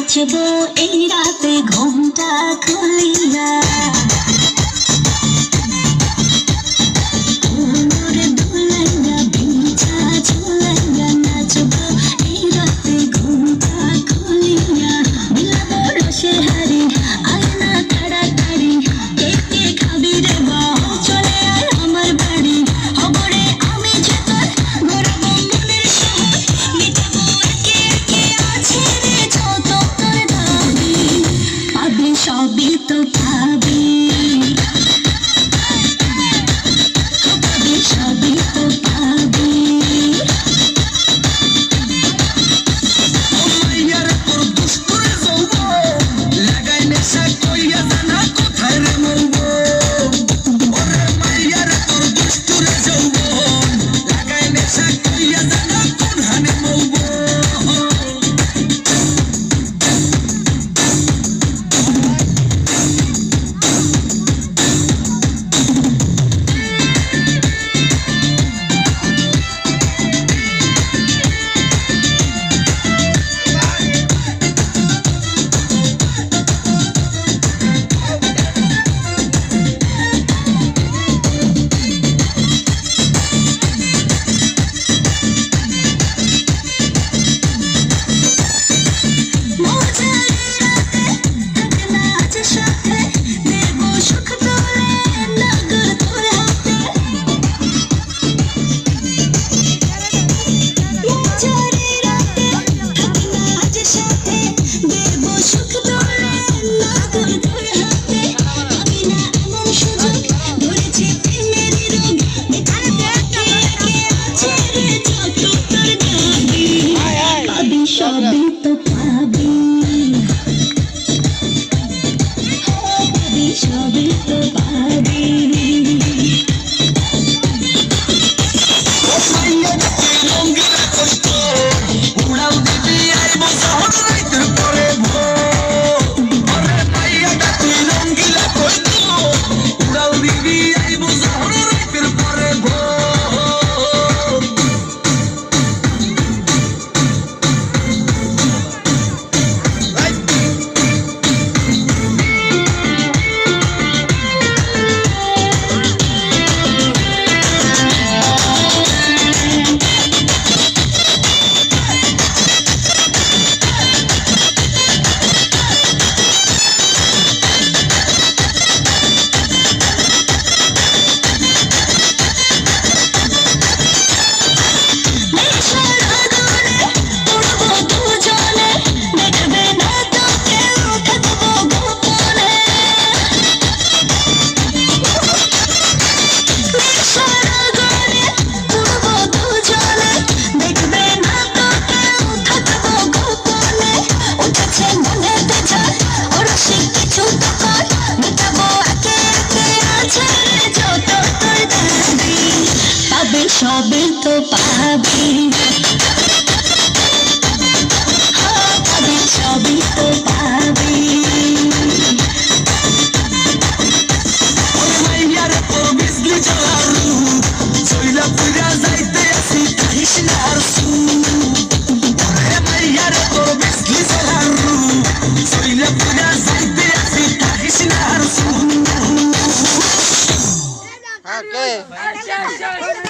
নাচবো এই রাতে ঘুমটা খুলিয়া কোমর দুলাইয়া বিছা ঝুলাইয়া নাচবো এই রাতে ঘুমটা খুলিয়া মিলাবো রসের হাড়ি আয়না তাড়াতাড়ি কে খাবি রে বা চলে আয় আমার বাড়ি হবরে আমি যে তোর ঘুরবো মনের শহর মিটাবো একে একে আছে রে যত তোর দাবি পাবি সবই তো পাবি সবই তো পাবি সবই তো পাবি সবই তো পাবি সবই তো পাবি সবই তো পাবি Okay.